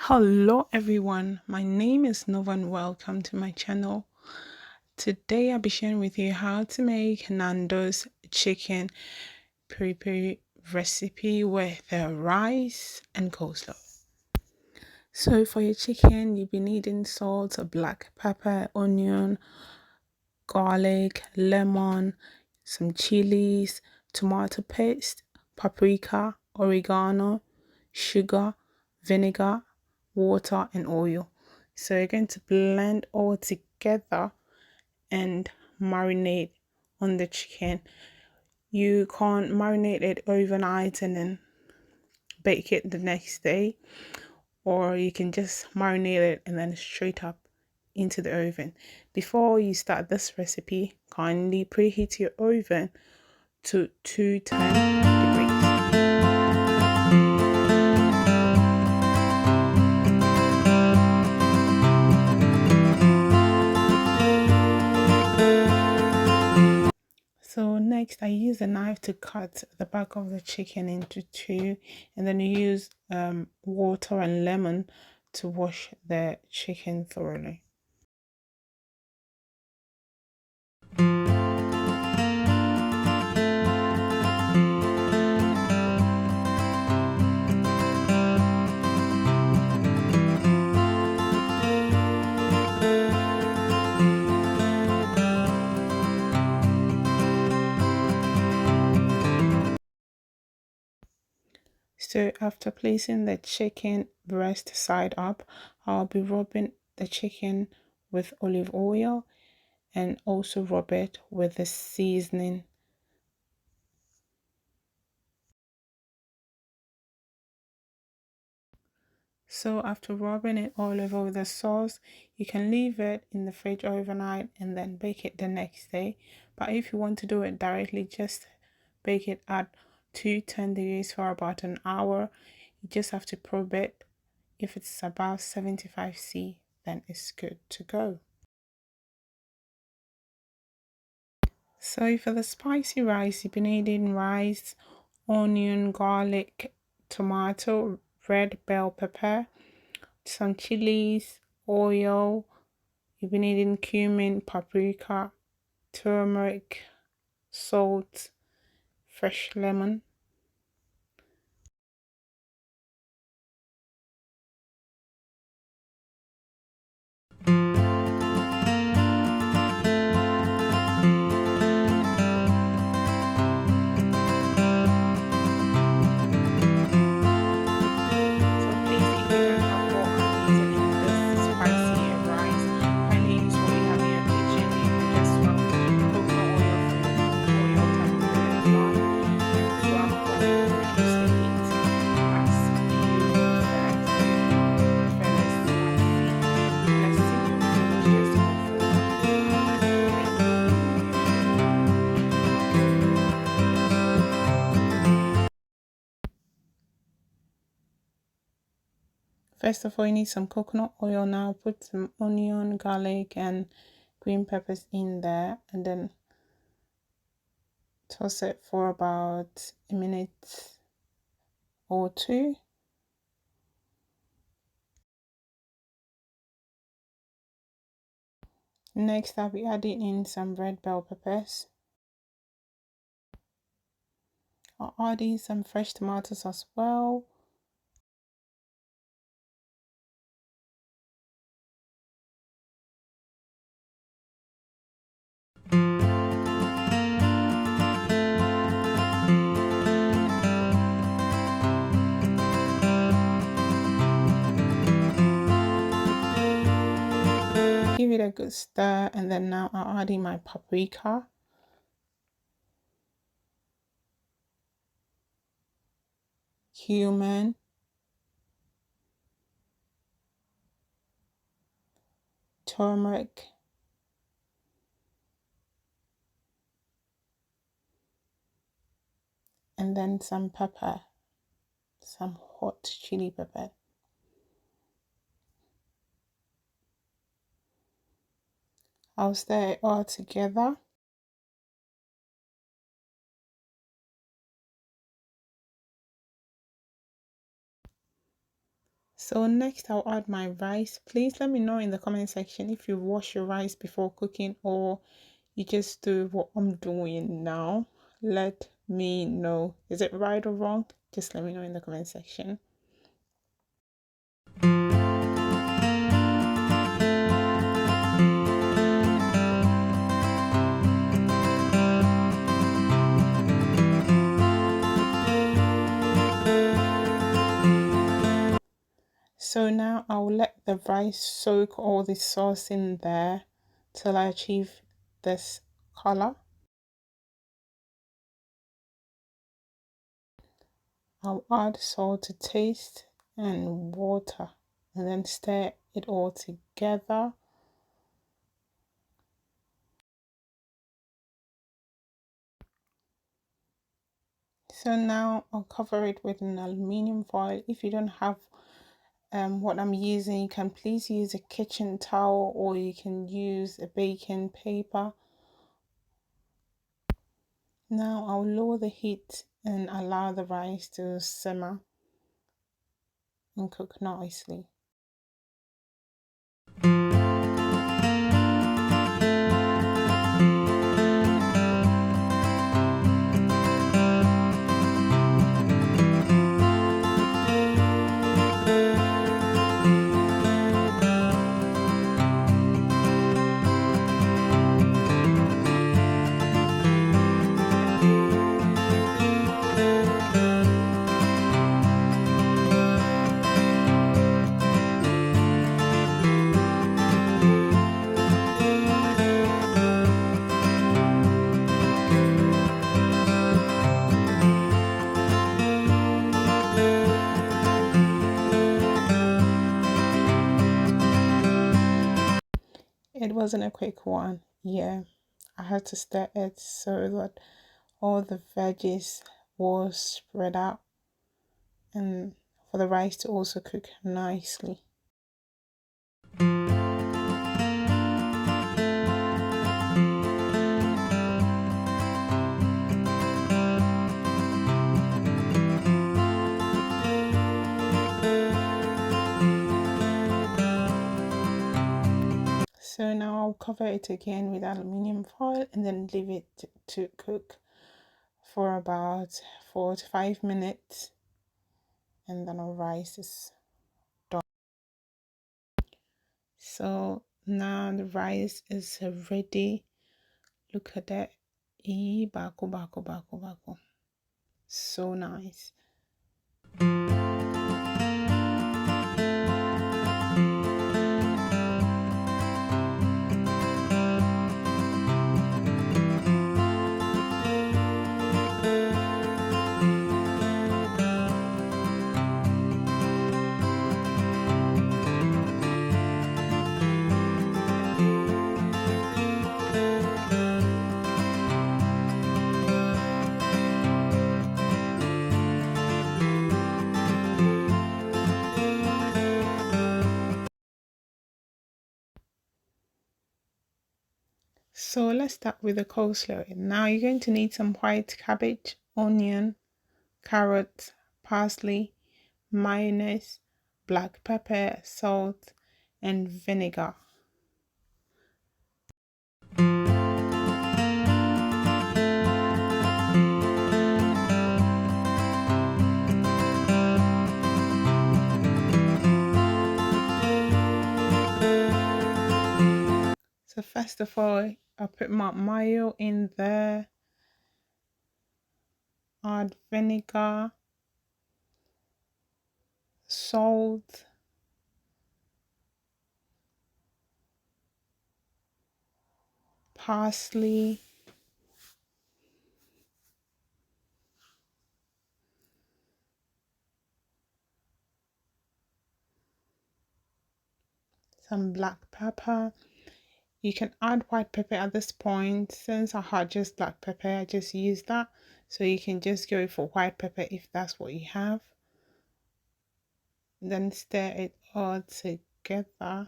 Hello everyone, my name is Nova and welcome to my channel. Today I'll be sharing with you how to make Nando's chicken peri peri recipe with rice and coleslaw. So for your chicken, you'll be needing salt, black pepper, onion, garlic, lemon, some chilies, tomato paste, paprika, oregano, sugar, vinegar, water, and oil. So you're going to blend all together and marinate on the chicken. You can't marinate it overnight and then bake it the next day, or you can just marinate it and then straight up into the oven. Before you start this recipe, kindly preheat your oven to 210 degrees. So next I use a knife to cut the back of the chicken into two, and then you use water and lemon to wash the chicken thoroughly. So after placing the chicken breast side up, I'll be rubbing the chicken with olive oil and also rub it with the seasoning. So after rubbing it all over with the sauce, you can leave it in the fridge overnight and then bake it the next day. But if you want to do it directly, just bake it at 210 degrees for about an hour. You just have to probe it. If it's above 75°C, then it's good to go. So for the spicy rice, you've been needing rice, onion, garlic, tomato, red bell pepper, some chilies, oil. You've been needing cumin, paprika, turmeric, salt, fresh lemon. First of all, you need some coconut oil. Now put some onion, garlic, and green peppers in there, and then toss it for about a minute or two. Next, I'll be adding in some red bell peppers. I'll add in some fresh tomatoes as well. Give it a good stir, and then now I'll add in my paprika. Cumin. Turmeric. And then some pepper. Some hot chili pepper. I'll stir it all together. So next I'll add my rice. Please let me know in the comment section if you wash your rice before cooking or you just do what I'm doing now. Let me know. Is it right or wrong? Just let me know in the comment section. So now I'll let the rice soak all the sauce in there till I achieve this color. I'll add salt to taste and water and then stir it all together. So now I'll cover it with an aluminium foil. If you don't have what I'm using, you can please use a kitchen towel or you can use a baking paper. Now I'll lower the heat and allow the rice to simmer and cook nicely. It wasn't a quick one. Yeah, I had to stir it so that all the veggies was spread out and for the rice to also cook nicely. So now I'll cover it again with aluminium foil and then leave it to cook for about 4 to 5 minutes, and then our rice is done. So now the rice is ready. Look at that. Bako. So nice. So let's start with the coleslaw. Now you're going to need some white cabbage, onion, carrot, parsley, mayonnaise, black pepper, salt, and vinegar. So first of all, I'll put my mayo in there, add vinegar, salt, parsley, some black pepper. You can add white pepper at this point. Since I had just black pepper, I just used that. So you can just go for white pepper if that's what you have. Then stir it all together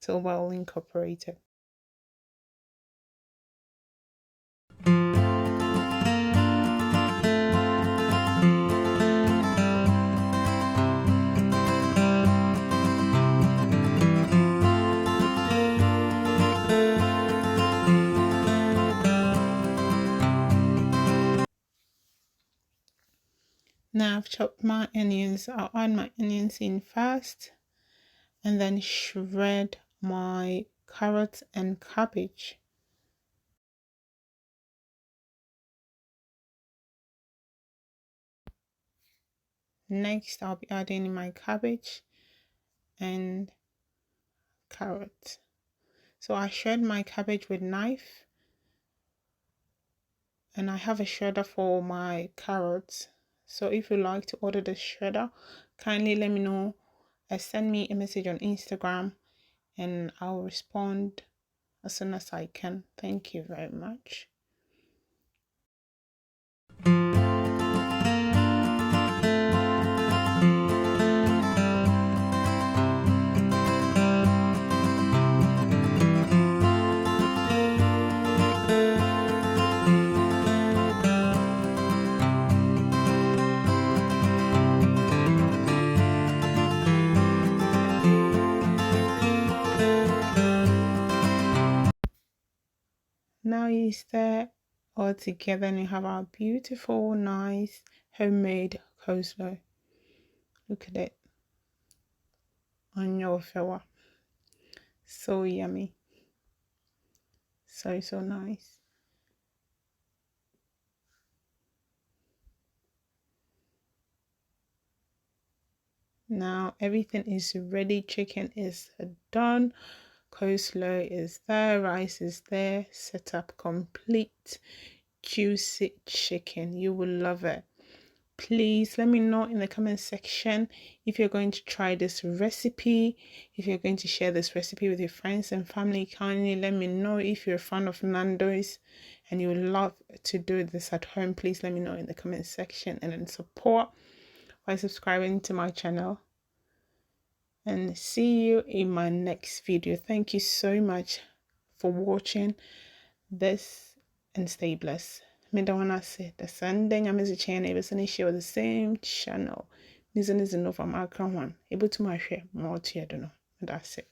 till well incorporated. Now I've chopped my onions. I'll add my onions in first and then shred my carrots and cabbage. Next, I'll be adding in my cabbage and carrot. So I shred my cabbage with knife, and I have a shredder for my carrots. So if you like to order the shredder, kindly let me know. Send me a message on Instagram and I'll respond as soon as I can. Thank you very much. Now you stir all together and you have our beautiful, nice, homemade coleslaw. Look at it. On your fella. So yummy. So nice. Now everything is ready. Chicken is done. Coleslaw is there. Rice is there. Set up complete. Juicy chicken. You will love it. Please let me know in the comment section if you're going to try this recipe, if you're going to share this recipe with your friends and family. Kindly let me know. If you're a fan of Nando'S and you would love to do this at home, please let me know in the comment section, and then support by subscribing to my channel. And see you in my next video. Thank you so much for watching this, and stay blessed. Me don't wanna say the sending. I'm a channel, but I share the same channel. This is enough. I'm one able to my share more to you. I don't know. That's it.